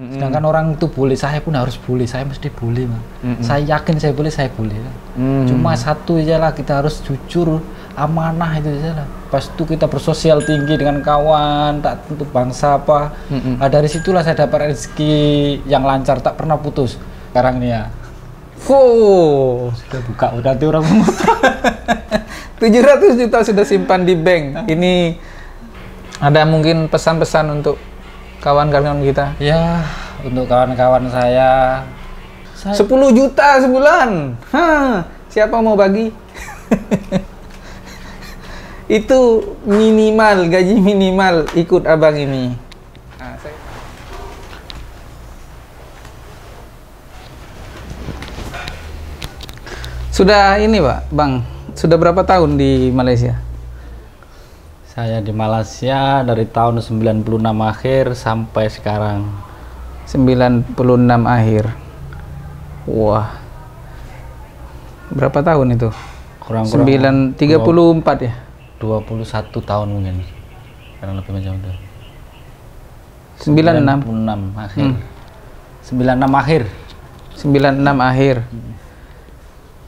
Sedangkan orang itu bully, saya pun harus bully, saya mesti bully, Mas. Saya yakin saya bully. Cuma satu aja lah, kita harus jujur, amanah itu aja lah. Pas itu kita bersosial tinggi dengan kawan, tak tentu bangsa apa. Nah, dari situlah saya dapat rezeki yang lancar, tak pernah putus. Sekarang nih ya. Sudah buka, udah nanti orang memotong. 700 juta sudah simpan di bank. Ini ada mungkin pesan-pesan untuk kawan-kawan kita? Ya, untuk kawan-kawan saya 10 juta sebulan. Siapa mau bagi? Itu minimal, gaji minimal ikut abang ini. Nah, Sudah ini Pak, Bang, sudah berapa tahun di Malaysia? Saya di Malaysia dari tahun 96 akhir sampai sekarang. 96 akhir. Wah. Berapa tahun itu? Kurang-kurang 34 ya? 21 tahun mungkin. Karena lebih macam itu. 96 akhir. 96 akhir. 96 akhir.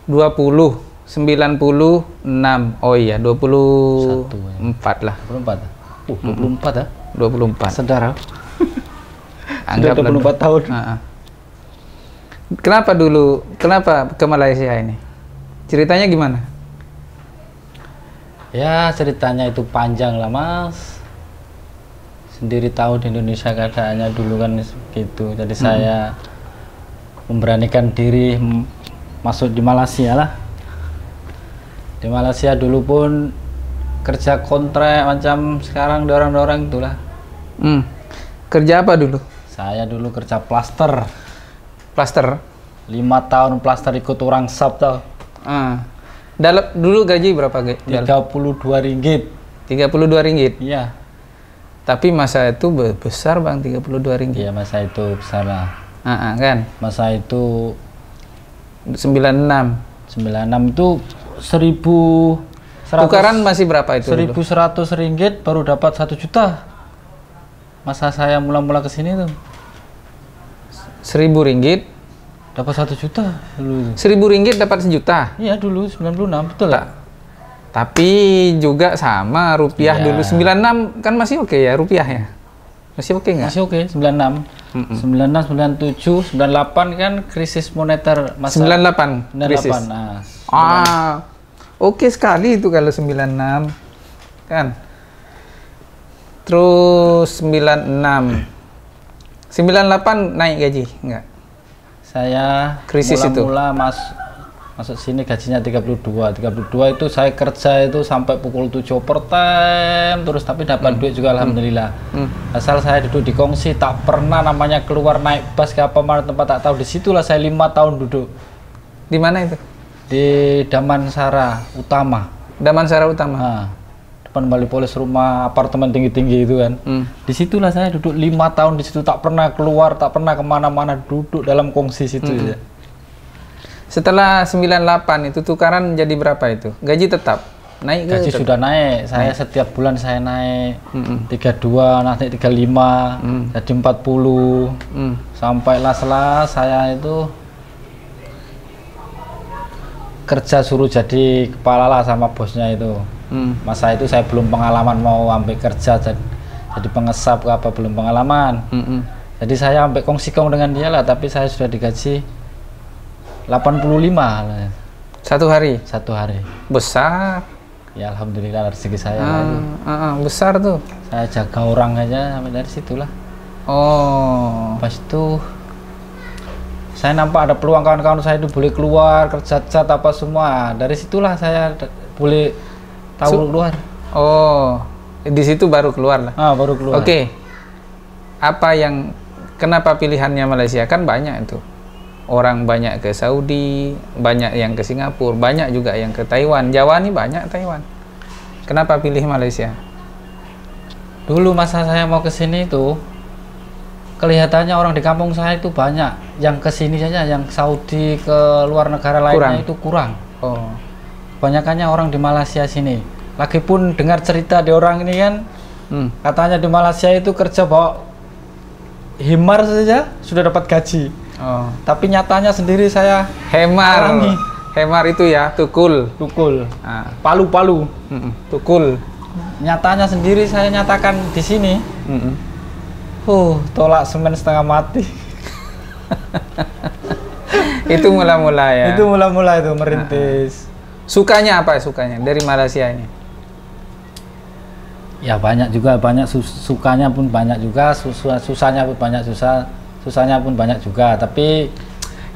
96. Oh iya, 24 lah. 24. 24 ya? 24. Saudara. Anggap 24 tahun. Kenapa ke Malaysia ini? Ceritanya gimana? Ya, ceritanya itu panjang lah, Mas. Sendiri tahu di Indonesia keadaannya dulu kan gitu. Jadi saya memberanikan diri masuk di Malaysia lah. Di Malaysia dulu pun kerja kontrak macam sekarang dorang-dorang itulah. Kerja apa dulu? Saya dulu kerja plaster. Plaster? 5 tahun plaster ikut orang sub tau. Dulu gaji berapa? 32 ringgit. 32 ringgit? Iya. Tapi masa itu besar Bang, 32 ringgit. Iya, masa itu besar lah. Kan? Masa itu 96 itu 1.100. Tukaran masih berapa itu? 1.100 ringgit baru dapat 1 juta. Masa saya mula-mula kesini tuh 1.000 ringgit dapat 1 juta dulu. 1.000 ringgit dapat 1 juta? Iya dulu 96, betul lah. Tapi juga sama rupiah dulu 96 kan masih oke ya rupiah ya? Masih oke nggak? Masih oke, 96. 96, 97, 98 kan krisis moneter masa 98 krisis. Nah, oke sekali itu kalau 96 kan. Terus 96 98 naik gaji enggak? Saya krisis mula-mula masuk sini gajinya 32 itu saya kerja itu sampai pukul 7 overtime terus, tapi dapat duit juga alhamdulillah. Asal saya duduk di kongsi, tak pernah namanya keluar naik bus ke apa mana tempat, tak tahu. Disitulah saya 5 tahun duduk. Di mana itu? Di Damansara Utama. Damansara Utama. Depan Bali Polis, rumah apartemen tinggi-tinggi itu kan. Disitulah saya duduk 5 tahun di situ, tak pernah keluar, tak pernah kemana-mana, duduk dalam kongsi situ. Ya. Setelah 98 itu tukaran jadi berapa itu? Gaji tetap naik? Gaji sudah naik. Saya setiap bulan saya naik 32, nanti 35, jadi 40. Sampailah saya itu kerja suruh jadi kepala lah sama bosnya itu. Masa itu saya belum pengalaman mau ambil kerja jadi pengesap ke apa, belum pengalaman. Jadi saya ambil kongsi-kong dengan dia lah, tapi saya sudah digaji 85 lah. Satu hari? Satu hari. Besar. Ya alhamdulillah rezeki saya. Besar tuh. Saya jaga orang aja sampai dari situlah. Pas itu saya nampak ada peluang kawan-kawan saya itu boleh keluar kerja cat apa semua. Dari situlah saya boleh tahu keluar. Di situ baru keluar lah. Baru keluar. Oke. Kenapa pilihannya Malaysia? Kan banyak itu. Orang banyak ke Saudi, banyak yang ke Singapura, banyak juga yang ke Taiwan. Jawa nih banyak Taiwan. Kenapa pilih Malaysia? Dulu masa saya mau ke sini itu kelihatannya orang di kampung saya itu banyak yang ke sini saja, yang Saudi ke luar negara lainnya itu kurang. Kebanyakannya orang di Malaysia sini. Lagipun dengar cerita di orang ini kan, katanya di Malaysia itu kerja bawa hemar saja sudah dapat gaji. Oh. Tapi nyatanya sendiri saya Hemar. alami. Hemar itu ya, tukul. Tukul. Ah. Palu-palu. Tukul. Nyatanya sendiri saya nyatakan di sini. Tolak semen setengah mati. Itu mula-mula ya. Itu mula-mula itu merintis. Sukanya apa sukanya dari Malaysia ini? Ya banyak juga, banyak sukanya pun banyak juga, susahnya pun banyak susahnya pun banyak juga. Tapi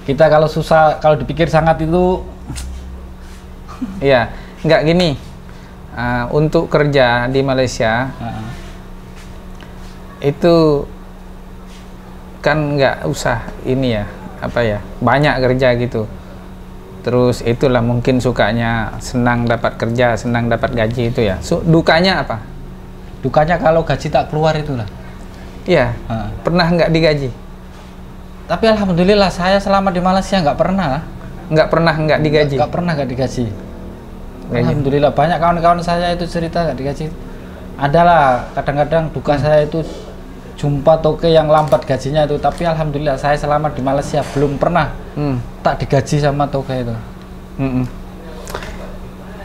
kita kalau susah, kalau dipikir sangat itu, ya nggak gini. Untuk kerja di Malaysia itu kan nggak usah ini ya, apa ya, banyak kerja gitu. Terus itulah mungkin sukanya senang dapat kerja, senang dapat gaji itu ya. Dukanya apa? Dukanya kalau gaji tak keluar itulah. Iya. Pernah nggak digaji? Tapi alhamdulillah saya selama di Malaysia nggak pernah lah. Nggak pernah nggak digaji? Nggak pernah nggak digaji. Alhamdulillah banyak kawan-kawan saya itu cerita nggak digaji. Adalah kadang-kadang duka saya itu jumpa toke yang lambat gajinya itu, tapi alhamdulillah saya selama di Malaysia belum pernah tak digaji sama toke itu.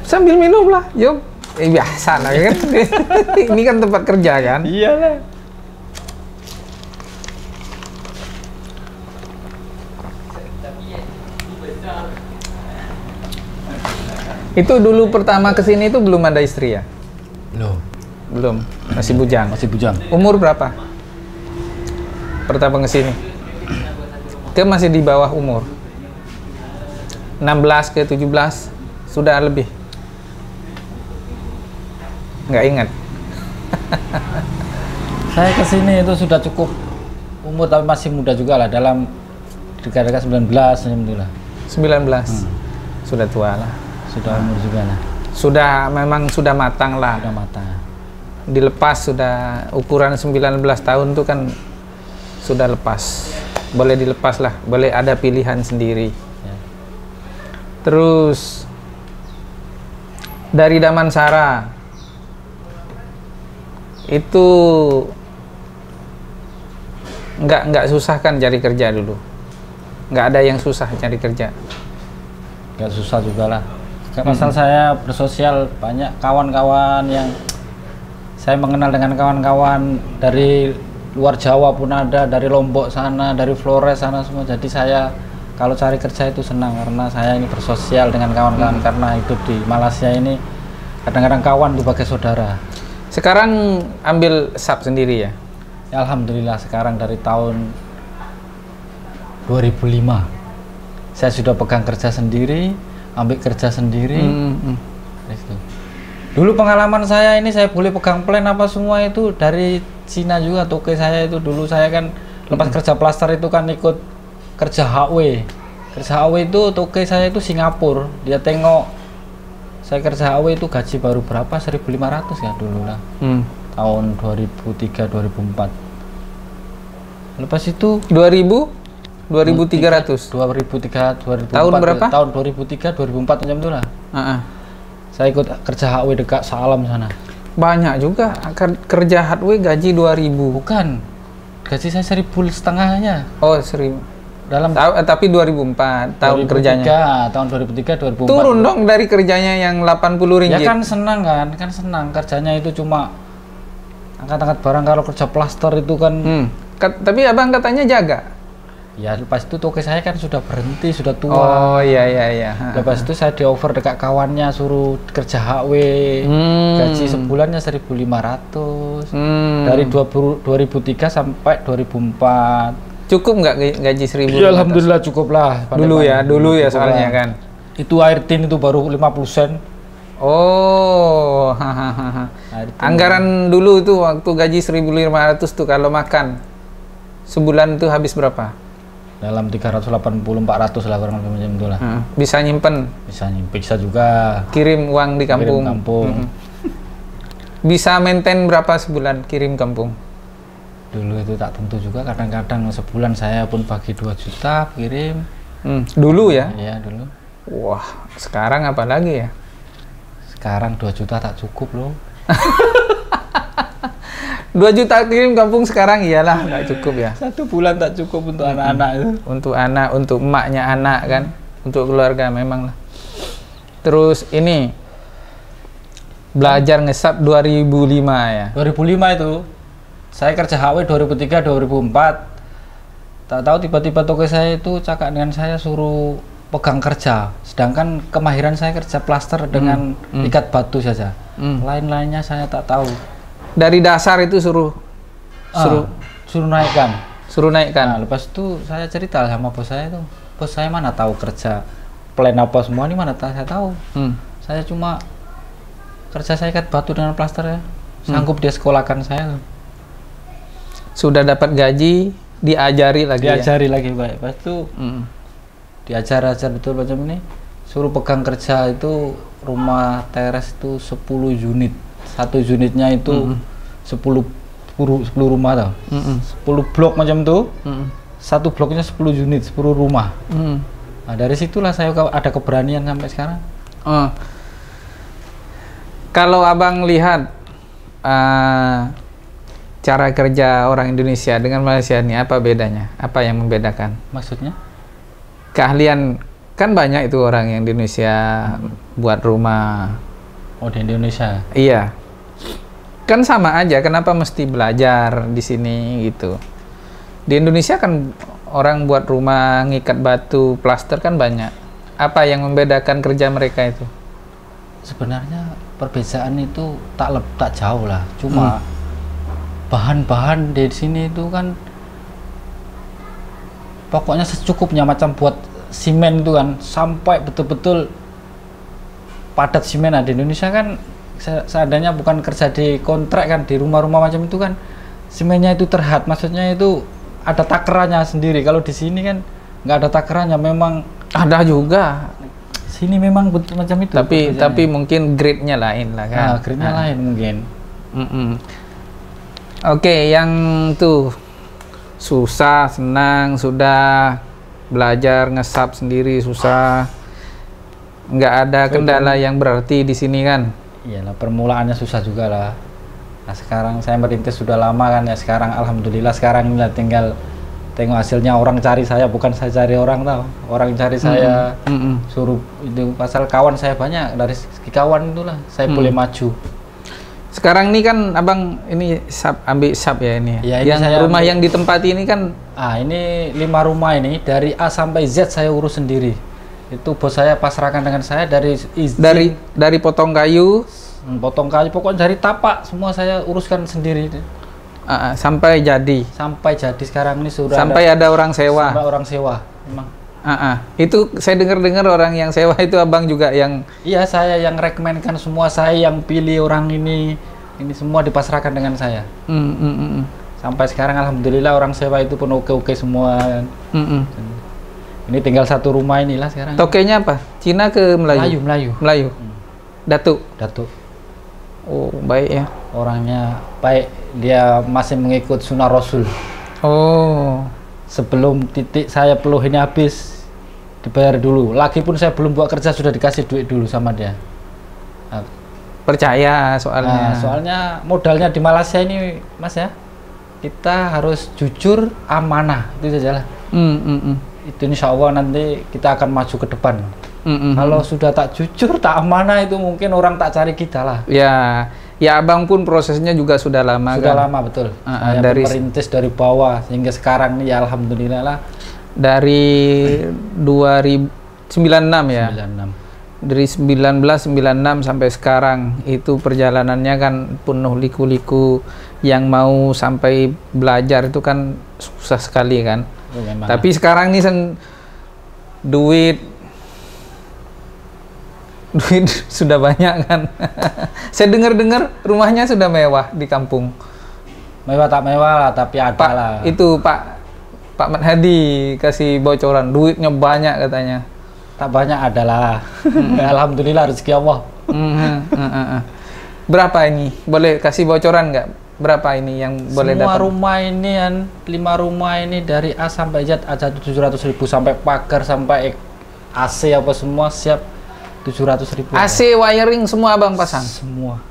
Sambil minum lah, yuk. Biasa lah kan. Ini kan tempat kerja kan. Iyalah. Itu dulu pertama kesini itu belum ada istri ya? Belum, masih bujang. Masih bujang. Umur berapa? Pertama kesini? Ke masih di bawah umur? 16 ke 17? Sudah lebih? Nggak ingat? Saya kesini itu sudah cukup umur, tapi masih muda juga lah, dalam dekat-dekat 19 alhamdulillah. 19? Sudah tua lah. Sudah umur juga lah. Sudah, memang sudah matang lah. Sudah matang. Dilepas sudah, ukuran 19 tahun tuh kan sudah lepas, boleh dilepas lah, boleh ada pilihan sendiri ya. Terus dari Damansara itu nggak susah kan cari kerja dulu? Nggak ada yang susah cari kerja? Nggak susah juga lah. Masalah saya bersosial, banyak kawan-kawan yang saya mengenal dengan kawan-kawan dari luar Jawa pun ada, dari Lombok sana, dari Flores sana semua. Jadi saya kalau cari kerja itu senang karena saya ini bersosial dengan kawan-kawan, karena hidup di Malaysia ini kadang-kadang kawan itu bagai saudara. Sekarang ambil SAP sendiri ya? Ya alhamdulillah sekarang dari tahun 2005 saya sudah pegang kerja sendiri, ambil kerja sendiri. Dulu pengalaman saya ini, saya boleh pegang plan apa semua itu dari Cina juga. Toke saya itu dulu, saya kan lepas kerja plaster itu kan ikut kerja HW. Kerja HW itu toke saya itu Singapura. Dia tengok saya kerja HW itu gaji baru berapa, 1.500 ya dulu lah. Tahun 2003 2004. Lepas itu 2300. 2003 2004. Tahun berapa? Tahun 2003 2004 macam itulah. Saya ikut kerja HW dekat Salam sana. Banyak juga kerja HW gaji 2000. Bukan, gaji saya 1.500 aja. Oh 1000. Dalam tapi 2004 tahun 2003, kerjanya. Tahun 2003 2004. Turun dong dari kerjanya yang 80 ringgit. Ya kan senang kan senang kerjanya itu cuma angkat-angkat barang. Kalau kerja plaster itu kan. Tapi abang katanya jaga. Ya lepas itu toke saya kan sudah berhenti, sudah tua. Oh iya. Lepas itu saya di offer dekat kawannya, suruh kerja HW. Gaji sebulannya 1.500. Dari 2003 sampai 2004. Cukup nggak gaji 1.000? Ya alhamdulillah cukup lah. Dulu ya soalnya kan. Itu air tin itu baru 50 sen. Oh, anggaran dulu itu waktu gaji 1.500 tuh kalau makan sebulan tuh habis berapa? Dalam 380-400 lah kurang lebih macam itulah. Bisa nyimpen? Bisa juga. Kirim uang di kampung? Kirim kampung. Bisa maintain berapa sebulan kirim kampung? Dulu itu tak tentu juga, kadang-kadang sebulan saya pun bagi 2 juta kirim. Dulu ya? Iya dulu. Wah, sekarang apa lagi ya? Sekarang 2 juta tak cukup loh. 2 juta kirim kampung sekarang iyalah nggak cukup ya. 1 bulan tak cukup untuk anak-anak itu. Untuk anak, untuk emaknya anak kan, untuk keluarga memang lah. Terus ini belajar ngesap 2005 ya. 2005 itu saya kerja HW 2003 2004. Tak tahu tiba-tiba toko saya itu cakap dengan saya suruh pegang kerja, sedangkan kemahiran saya kerja plaster dengan ikat batu saja. Lain-lainnya saya tak tahu. Dari dasar itu suruh naikkan. Suruh naikkan. Nah, lepas itu saya cerita sama bos saya itu, bos saya mana tahu kerja plan apa semua ini, mana saya tahu. Saya cuma kerja saya ikat batu dengan plaster ya, sanggup dia sekolahkan saya. Sudah dapat gaji, diajari lagi. Lagi Pak. Lepas itu diajar betul macam ini, suruh pegang kerja itu rumah teres itu 10 unit. Satu unitnya itu 10 rumah tau. 10 blok macam tuh. Satu bloknya 10 unit, 10 rumah. Nah, dari situlah saya ada keberanian sampai sekarang. Kalau abang lihat cara kerja orang Indonesia dengan Malaysia ini, apa bedanya? Apa yang membedakan? Maksudnya? Keahlian kan banyak itu orang yang di Indonesia buat rumah. Oh, di Indonesia? Iya. Kan sama aja, kenapa mesti belajar di sini gitu? Di Indonesia kan orang buat rumah, ngikat batu, plaster kan banyak. Apa yang membedakan kerja mereka itu? Sebenarnya perbedaan itu tak jauh lah. Cuma bahan-bahan di sini itu kan pokoknya secukupnya, macam buat simen itu kan sampai betul-betul padat simen. Nah, di Indonesia kan seandainya bukan kerja di kontrak kan, di rumah-rumah macam itu kan semennya itu terhat, maksudnya itu ada takerannya sendiri. Kalau di sini kan nggak ada takerannya, memang ada juga. Sini memang betul macam itu. Tapi mungkin grade-nya lain lah kan. Nah, grade-nya lain mungkin. Oke, yang tuh susah, senang, sudah belajar ngesap sendiri susah, nggak ada kendala yang berarti di sini kan? Iyalah, permulaannya susah juga lah. Nah, sekarang saya merintis sudah lama kan ya, sekarang alhamdulillah sekarang ini tinggal tengok hasilnya. Orang cari saya, bukan saya cari orang, tahu. Orang cari saya, suruh itu pasal kawan saya banyak, dari segi kawan itulah saya boleh maju. Sekarang ini kan abang ini ambil sub ya ini ya, yang rumah yang ditempati ini kan ini 5 rumah ini dari A sampai Z saya urus sendiri. Itu bos saya pasrahkan dengan saya dari izin, dari potong kayu, pokoknya dari tapak semua saya uruskan sendiri. Sampai jadi sekarang ini sudah sampai ada orang sewa. Sampai orang sewa memang. Itu saya dengar orang yang sewa itu abang juga yang... Iya, saya yang rekomenkan semua, saya yang pilih orang ini semua dipasrahkan dengan saya. Sampai sekarang alhamdulillah orang sewa itu pun oke semua. Ini tinggal 1 rumah inilah sekarang. Tokenya apa? Cina ke Melayu? Melayu. Datuk. Oh, baik ya. Orangnya baik, dia masih mengikut sunnah Rasul. Oh. Sebelum titik saya peluh ini habis, dibayar dulu. Lagi pun saya belum buat kerja sudah dikasih duit dulu sama dia. Percaya soalnya. Soalnya modalnya di Malaysia ini, Mas ya, kita harus jujur, amanah, itu saja lah. Itu insya Allah nanti kita akan maju ke depan. Kalau sudah tak jujur, tak amanah, itu mungkin orang tak cari kita lah. Ya abang pun prosesnya juga sudah lama. Sudah lama betul. Saya dari merintis dari bawah sehingga sekarang ini ya alhamdulillah lah. Dari 2096 ya. 96. Dari 1996 sampai sekarang itu perjalanannya kan penuh liku-liku. Yang mau sampai belajar itu kan susah sekali kan. Tapi sekarang nih duit sudah banyak kan. Saya dengar rumahnya sudah mewah di kampung. Mewah tak mewah lah, tapi ada lah. Itu Pak Mat Hadi kasih bocoran, duitnya banyak katanya. Tak banyak adalah. Alhamdulillah rezeki Allah. Berapa ini? Boleh kasih bocoran nggak? Berapa ini yang boleh dapat? Semua rumah ini kan 5 rumah ini dari A sampai Z ada 700.000, sampai pagar sampai AC apa semua siap 700.000. AC wiring semua abang pasang? Semua.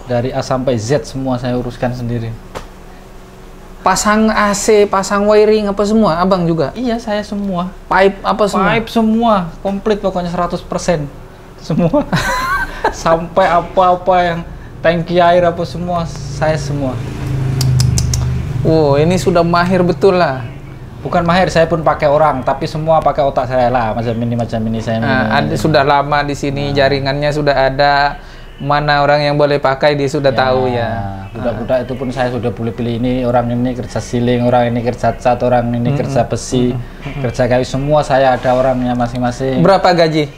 Dari A sampai Z semua saya uruskan sendiri. Pasang AC, pasang wiring apa semua, abang juga? Iya, saya semua. Pipe apa semua? Pipe semua, komplit pokoknya 100%. Semua. Sampai apa-apa yang tangki air apa semua, saya semua. Wow, ini sudah mahir betul lah. Bukan mahir, saya pun pakai orang, tapi semua pakai otak saya lah, macam ini saya. Sudah lama di sini, jaringannya sudah ada. Mana orang yang boleh pakai dia sudah tahu ya. Budak-budak itu pun saya sudah boleh pilih, ini orang ini kerja siling, orang ini kerja cat, orang ini kerja besi, kerja kayu, semua saya ada orangnya masing-masing. Berapa gaji?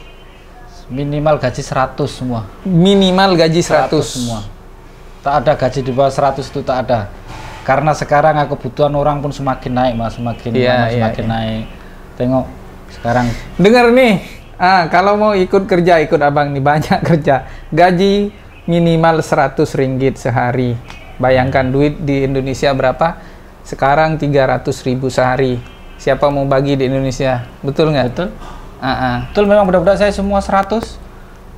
Minimal gaji 100 semua. Minimal gaji 100 semua. Tak ada gaji di bawah 100 itu tak ada. Karena sekarang kebutuhan orang pun semakin naik, Mas, semakin naik. Tengok sekarang. Dengar nih. Kalau mau ikut kerja, ikut abang nih, banyak kerja. Gaji minimal 100 ringgit sehari. Bayangkan duit di Indonesia berapa? Sekarang 300.000 sehari. Siapa mau bagi di Indonesia? Betul nggak? Betul. Betul, memang budak-budak saya semua 100.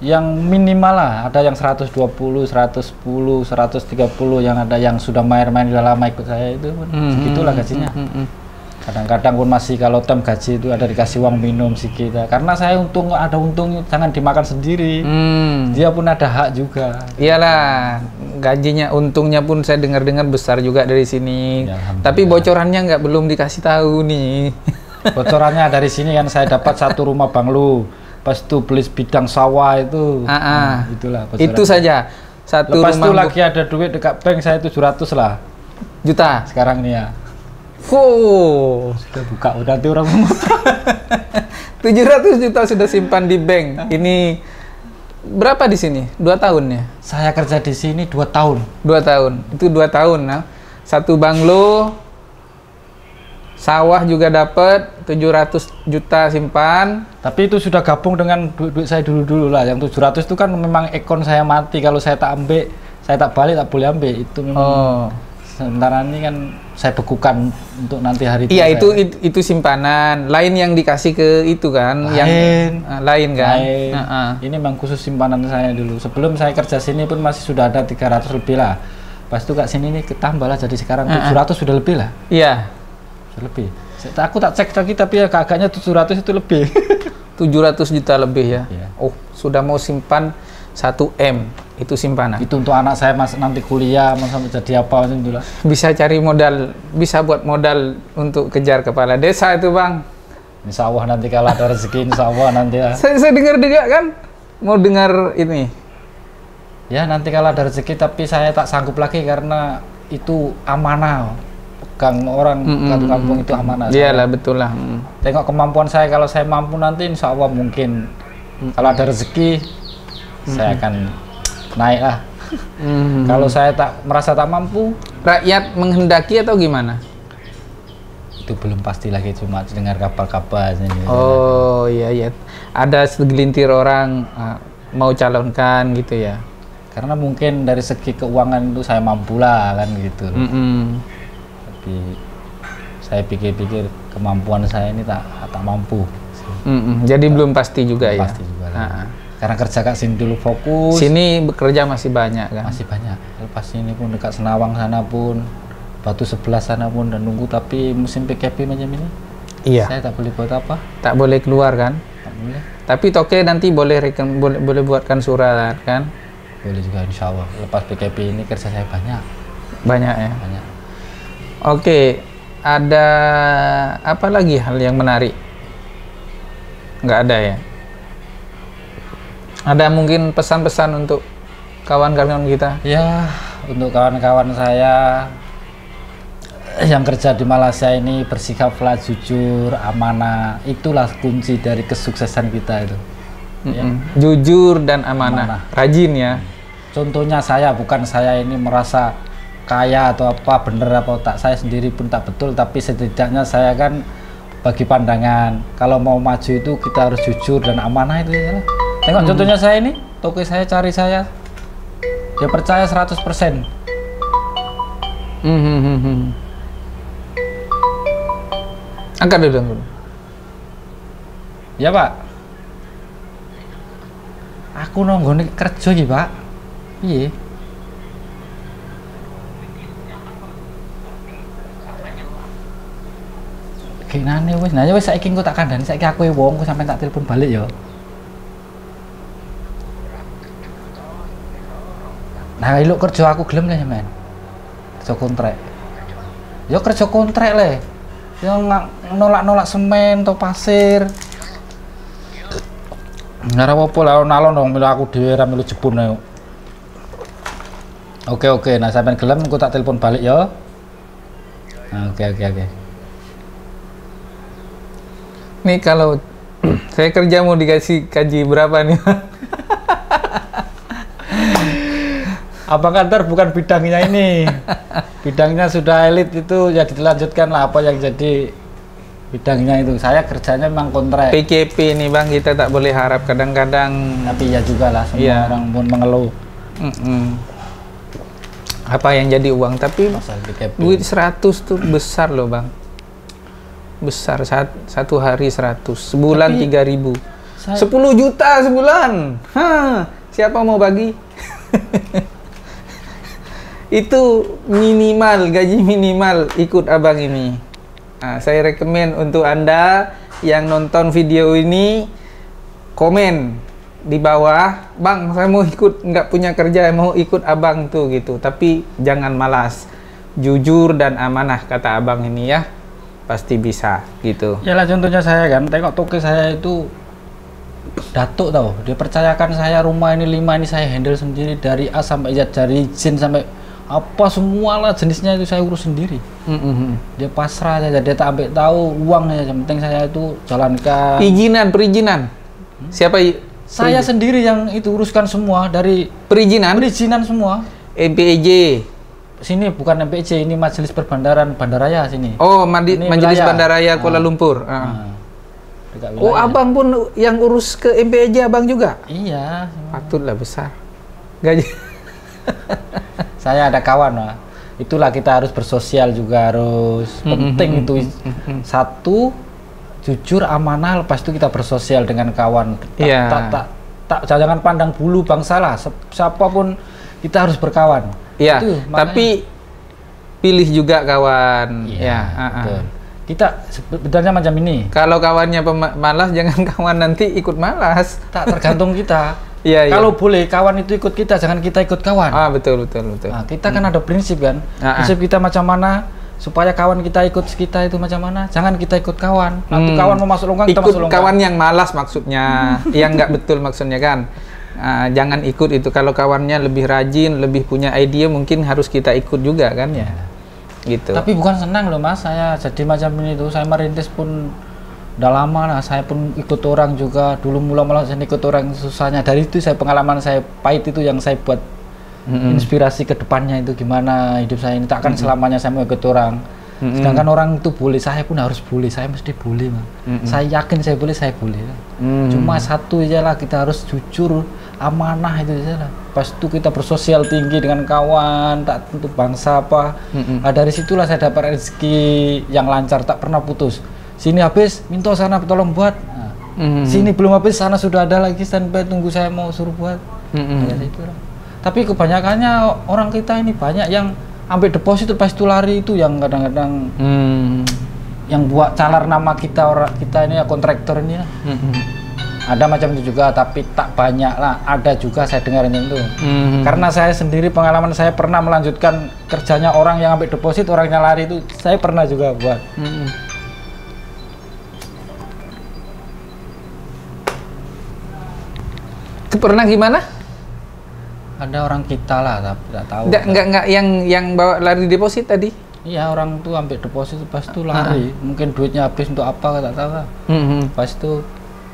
Yang minimal lah, ada yang 120, 110, 130, yang ada yang sudah main-main udah lama ikut saya itu pun segitulah gajinya. Kadang-kadang pun masih kalau tem gaji itu ada dikasih uang minum sih kita. Karena saya ada untung, jangan dimakan sendiri. Dia pun ada hak juga. Iyalah, gajinya, untungnya pun saya dengar-dengar besar juga dari sini. Ya, tapi bocorannya belum dikasih tahu nih. Bocorannya dari sini kan saya dapat 1 rumah banglo. Pas itu beli bidang sawah itu. Itulah bocorannya. Itu saja. 1 Lepas rumah. Itu lagi ada duit dekat bank saya 700 lah. Juta? Sekarang nih ya. Sudah buka, udah nanti orang mau 700 juta sudah simpan di bank. Ini berapa di sini? 2 tahun ya? Saya kerja di sini 2 tahun. 2 tahun. Itu 2 tahun, nah. 1 banglo, sawah juga dapat 700 juta simpan. Tapi itu sudah gabung dengan duit saya dulu lah. Yang 700 itu kan memang ekon saya mati. Kalau saya tak ambil, saya tak balik, tak boleh ambil. Itu memang sementara ini kan saya bekukan untuk nanti hari itu. Iya, itu simpanan. Lain yang dikasih ke itu kan, lain kan. Ini memang khusus simpanan saya dulu. Sebelum saya kerja sini pun masih sudah ada 300 lebih lah. Pas itu kak sini nih ketambah lah, jadi sekarang 700 sudah lebih lah. Iya. Sudah lebih. Aku tak cek lagi tapi ya agaknya 700 itu lebih. 700 juta lebih ya. Iya. Oh, sudah mau simpan 1M itu simpanan. Itu untuk anak saya nanti kuliah mau sampai jadi apa macam itulah. Bisa cari modal, bisa buat modal untuk kejar kepala desa itu, Bang. Insya Allah nanti kalau ada rezeki, insya Allah nanti ya. Saya dengar kan mau dengar ini. Ya nanti kalau ada rezeki, tapi saya tak sanggup lagi karena itu amanah. Pegang orang satu kampung itu amanah. Iyalah, betul lah. Tengok kemampuan saya, kalau saya mampu nanti insya Allah mungkin kalau ada rezeki saya akan naik lah. Kalau saya merasa tak mampu, rakyat menghendaki atau gimana? Itu belum pasti lagi, cuma dengar kabar-kabar. Oh iya, ada segelintir orang mau calonkan gitu ya. Karena mungkin dari segi keuangan itu saya mampu lah kan gitu. Tapi saya pikir-pikir kemampuan saya ini tak mampu. Jadi belum pasti juga ya. Pasti juga. Karena kerja kak sini dulu fokus. Sini bekerja masih banyak kan? Masih banyak. Lepas ini pun dekat Senawang sana pun, Batu Sebelah sana pun dan nunggu, tapi musim PKP macam ini. Iya. Saya tak boleh buat apa? Tak boleh keluar kan? Tak boleh. Tapi toke nanti boleh buatkan surat kan? Boleh juga insya Allah. Lepas PKP ini kerja saya banyak. Banyak ya? Banyak. Oke, ada apa lagi hal yang menarik? Nggak ada ya? Ada mungkin pesan-pesan untuk kawan-kawan kita? Ya, untuk kawan-kawan saya yang kerja di Malaysia ini, bersikaplah jujur, amanah. Itulah kunci dari kesuksesan kita itu. Ya. Jujur dan amanah. Rajin ya. Contohnya saya, bukan saya ini merasa kaya atau apa, bener apa tak, saya sendiri pun tak betul, tapi setidaknya saya kan bagi pandangan kalau mau maju itu kita harus jujur dan amanah itu ya. Tengok contohnya saya ini, toko saya cari saya, dia percaya 100%. Angkat dulu. Ya Pak, aku nonggone kerja iki Pak. Iya. genane wis. Nah ya wis saiki engko tak kandhani, saiki aku wong kok sampe tak telepon balik ya. Nah, iluk kerja aku gelem lah men. Kerja kontrak. Ya kerja kontrak le. Ya nolak-nolak semen atau pasir. Ngara apa lah alon dong milu aku dhewe ra milu jebun ae. Oke, nah sampean gelem engko tak telepon balik ya. Nah, oke. Nih kalau saya kerja mau dikasih gaji berapa nih? Apakah ntar bukan bidangnya ini? Bidangnya sudah elit itu ya dilanjutkan lah apa yang jadi bidangnya itu. Saya kerjanya memang kontrak. PKP nih Bang, kita tak boleh harap kadang-kadang. Tapi ya juga lah semua orang pun mengeluh. Apa yang jadi uang, tapi Masalah PKP. duit 100 tuh besar loh Bang. Besar, satu hari 100, sebulan 3.000. 10 juta sebulan. Siapa mau bagi? Itu minimal, gaji minimal ikut abang ini. Nah, saya rekomen untuk Anda yang nonton video ini, komen di bawah, Bang saya mau ikut, nggak punya kerja, mau ikut abang tuh gitu. Tapi jangan malas, jujur dan amanah kata abang ini ya, pasti bisa gitu. Ya lah contohnya saya kan, tengok toke saya itu datuk tau, dia percayakan saya rumah ini 5 ini saya handle sendiri dari A sampai Z, dari izin sampai apa semua lah jenisnya itu saya urus sendiri. Dia pasrah saja, dia tak ambil tahu uangnya, yang penting saya itu jalankan. Perizinan. Siapa? Saya sendiri yang itu uruskan semua dari perizinan semua. MPEJ. Sini bukan MPEJ, ini Majelis Perbandaran Bandaraya sini. Oh, Majelis Bandaraya Kuala Lumpur. Oh, abang pun yang urus ke MPEJ abang juga? Iya. Patutlah besar gaji. Saya ada kawan lah. Itulah kita harus bersosial juga harus penting itu. Satu, jujur amanah, lepas itu kita bersosial dengan kawan. Jangan pandang bulu bangsa lah. Siapapun kita harus berkawan. Iya. Tapi pilih juga kawan. Iya. Betul. Kita sebenarnya macam ini. Kalau kawannya malas, jangan kawan nanti ikut malas. Tak tergantung kita. Kalau boleh kawan itu ikut kita, jangan kita ikut kawan. Betul. Nah, kita kan ada prinsip kan. Prinsip kita macam mana supaya kawan kita ikut kita itu macam mana. Jangan kita ikut kawan. Nanti kawan mau masuk longgang, kita masuk longgang. Kawan yang malas maksudnya, yang nggak betul maksudnya kan. Jangan ikut itu. Kalau kawannya lebih rajin, lebih punya ide, mungkin harus kita ikut juga kan ya. Gitu. Tapi bukan senang loh Mas, saya jadi macam ini tuh. Saya merintis pun udah lama lah, saya pun ikut orang juga. Dulu mula-mula saya ikut orang susahnya. Dari itu saya pengalaman saya pahit itu yang saya buat inspirasi ke depannya itu gimana hidup saya ini. Takkan selamanya saya mau ikut orang. Sedangkan orang itu boleh, saya pun harus boleh. Saya mesti boleh, Bang. Saya yakin saya boleh. Cuma satu aja lah, kita harus jujur, amanah itu aja lah. Pas itu kita bersosial tinggi dengan kawan, tak tentu bangsa apa. Nah, dari situlah saya dapat rezeki yang lancar, tak pernah putus. Sini habis, minta sana tolong buat. Sini belum habis, sana sudah ada lagi standby tunggu saya mau suruh buat. Dari situ lah. Tapi kebanyakannya orang kita ini banyak yang ambil deposit pas itu lari itu, yang kadang-kadang yang buat calar nama kita, orang kita ini ya kontraktor ini lah. Ada macam itu juga, tapi tak banyak lah. Ada juga saya dengar itu. Karena saya sendiri pengalaman saya pernah melanjutkan kerjanya orang yang ambil deposit, orangnya lari itu saya pernah juga buat. Pernah gimana? Ada orang kita lah, tapi tidak tahu. Enggak yang bawa lari deposit tadi? Iya, orang tuh ambil deposit pas itu lari. Mungkin duitnya habis untuk apa, tak tahu lah. Pas itu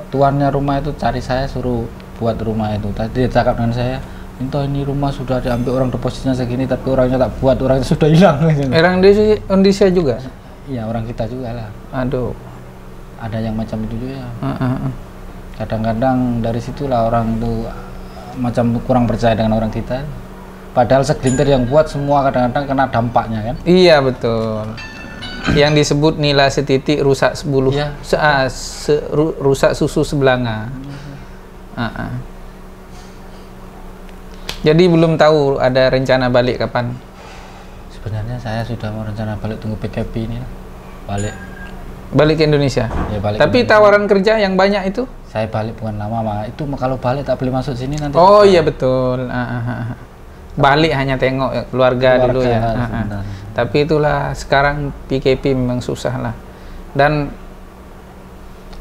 tuannya rumah itu cari saya, suruh buat rumah itu. Tadi dia cakap dengan saya, minta ini rumah sudah diambil orang depositnya segini, tapi orangnya tak buat, orangnya sudah hilang. Orang Indonesia juga? Iya, orang kita juga lah. Aduh. Ada yang macam itu juga. Kadang-kadang dari situlah orang tuh macam kurang percaya dengan orang kita. Padahal segelintir yang buat, semua kadang-kadang kena dampaknya kan. Iya, betul. Yang disebut nila setitik rusak 10. Iya. Rusak susu sebelanga. Jadi belum tahu ada rencana balik kapan? Sebenarnya saya sudah mau rencana balik, tunggu PKP ini lah. Balik. Balik ke Indonesia. Ya, balik Tapi ke Indonesia. tawaran kerja yang banyak itu? Saya balik bukan lama, itu kalau balik tak boleh masuk sini nanti. Oh iya betul. Balik hanya tengok keluarga dulu ya. Tapi itulah sekarang PKP memang susah lah. Dan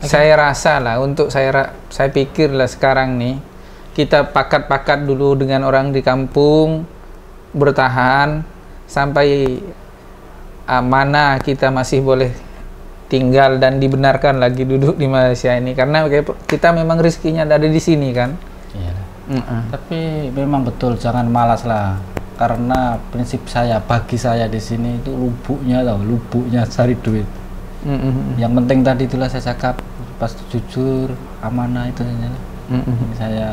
saya rasa lah, untuk saya pikir lah sekarang nih kita pakat-pakat dulu dengan orang di kampung, bertahan sampai mana kita masih boleh tinggal dan dibenarkan lagi duduk di Malaysia ini, karena kita memang rezekinya ada di sini kan. Iya. Tapi memang betul, jangan malas lah, karena prinsip saya, bagi saya di sini itu lubuknya cari duit. Yang penting tadi itulah saya cakap, pas jujur, amanah itu saja. Saya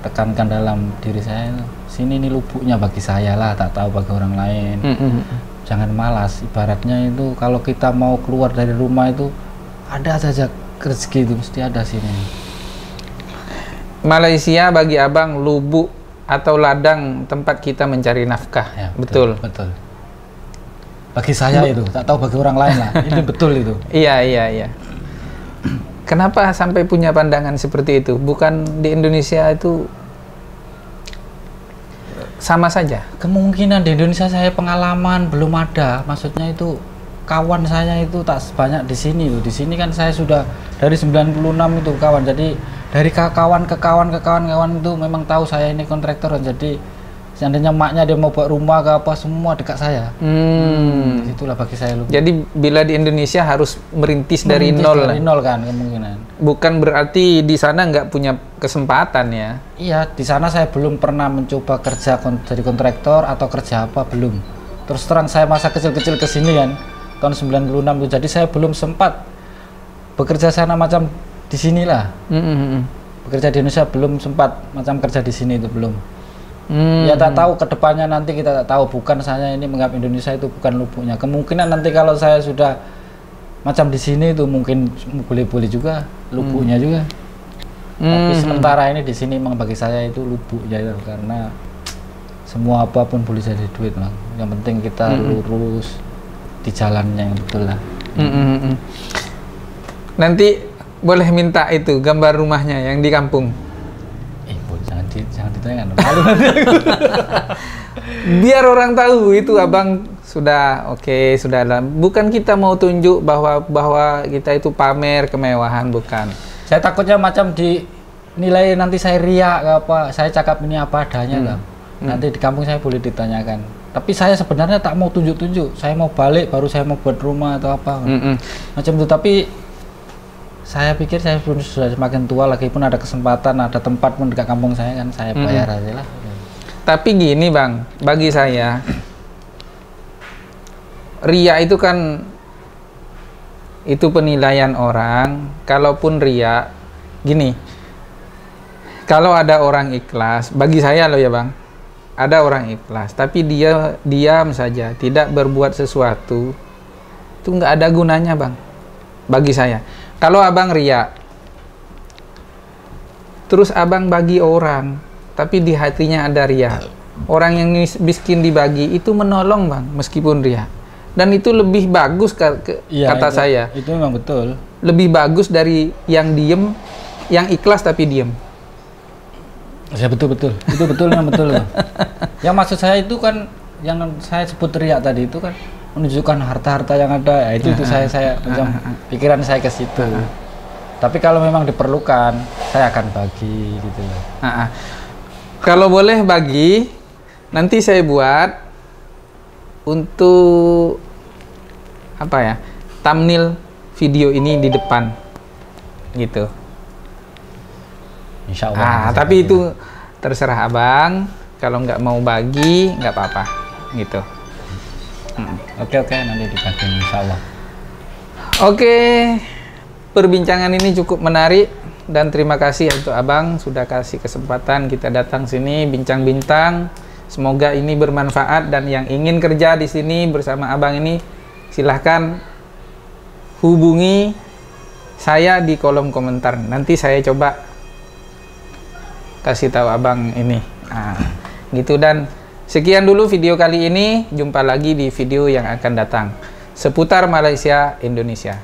tekankan dalam diri saya, sini ini lubuknya bagi saya lah, tak tahu bagi orang lain. Jangan malas, ibaratnya itu kalau kita mau keluar dari rumah itu ada saja rezeki, itu mesti ada sini. Malaysia bagi abang lubuk atau ladang tempat kita mencari nafkah. Ya, betul. Bagi saya itu, tak tahu bagi orang lain lah. Ini betul itu. Iya. Kenapa sampai punya pandangan seperti itu? Bukan di Indonesia itu sama saja? Kemungkinan di Indonesia saya pengalaman belum ada. Maksudnya itu kawan saya itu tak sebanyak di sini loh. Di sini kan saya sudah dari 96 itu kawan. Jadi dari kawan ke kawan itu memang tahu saya ini kontraktor. Jadi seandainya maknya dia mau buat rumah ke apa, semua dekat saya. Itulah bagi saya lupa. Jadi bila di Indonesia harus merintis dari nol. Dari nol kan kemungkinan. Bukan berarti di sana nggak punya kesempatan ya? Iya, di sana saya belum pernah mencoba kerja jadi kontraktor atau kerja apa, belum. Terus terang saya masa kecil-kecil ke sini kan, tahun 96 itu. Jadi saya belum sempat bekerja sana macam di sinilah. Bekerja di Indonesia belum sempat macam kerja di sini itu belum. Ya tak tahu kedepannya nanti, kita tak tahu. Bukan saya ini menganggap Indonesia itu bukan lubuknya. Kemungkinan nanti kalau saya sudah macam di sini itu mungkin boleh-boleh juga lubuknya juga. Tapi sementara ini di sini memang bagi saya itu lubuknya itu, karena semua apapun boleh jadi duit lah. Yang penting kita lurus di jalannya yang betul lah. Nanti boleh minta itu gambar rumahnya yang di kampung. Jangan ditanya, malu. Biar orang tahu itu abang sudah oke, sudah lah. Bukan kita mau tunjuk bahwa kita itu pamer kemewahan, bukan. Saya takutnya macam dinilai nanti saya riak ke apa, saya cakap ini apa adanya lah. Nanti di kampung saya boleh ditanyakan. Tapi saya sebenarnya tak mau tunjuk-tunjuk. Saya mau balik baru saya mau buat rumah atau apa. Macam itu. Tapi saya pikir saya pun sudah semakin tua, lagi pun ada kesempatan, ada tempat pun dekat kampung saya kan, saya bayar aja lah. Tapi gini bang, bagi saya ria itu kan itu penilaian orang. Kalaupun ria, gini, kalau ada orang ikhlas, bagi saya loh ya bang, ada orang ikhlas tapi dia diam saja, tidak berbuat sesuatu, itu nggak ada gunanya bang, bagi saya. Kalau abang ria, terus abang bagi orang, tapi di hatinya ada ria, orang yang miskin dibagi, itu menolong bang, meskipun ria. Dan itu lebih bagus kata saya. Itu memang betul. Lebih bagus dari yang diem, yang ikhlas tapi diem. Ya betul. Itu betul yang betul. Yang maksud saya itu kan, yang saya sebut ria tadi itu kan menunjukkan harta-harta yang ada, ya, itu saya macam pikiran saya ke situ. Tapi kalau memang diperlukan, saya akan bagi gitu loh. Kalau boleh bagi, nanti saya buat untuk apa ya, thumbnail video ini di depan gitu. Insya Allah. Tapi itu terserah abang. Kalau nggak mau bagi, nggak apa-apa gitu. Oke, nanti dibagi insya Allah. Oke, perbincangan ini cukup menarik dan terima kasih untuk abang sudah kasih kesempatan kita datang sini bincang-bincang. Semoga ini bermanfaat, dan yang ingin kerja di sini bersama abang ini silahkan hubungi saya di kolom komentar. Nanti saya coba kasih tahu abang ini. Gitu, dan sekian dulu video kali ini. Jumpa lagi di video yang akan datang seputar Malaysia, Indonesia.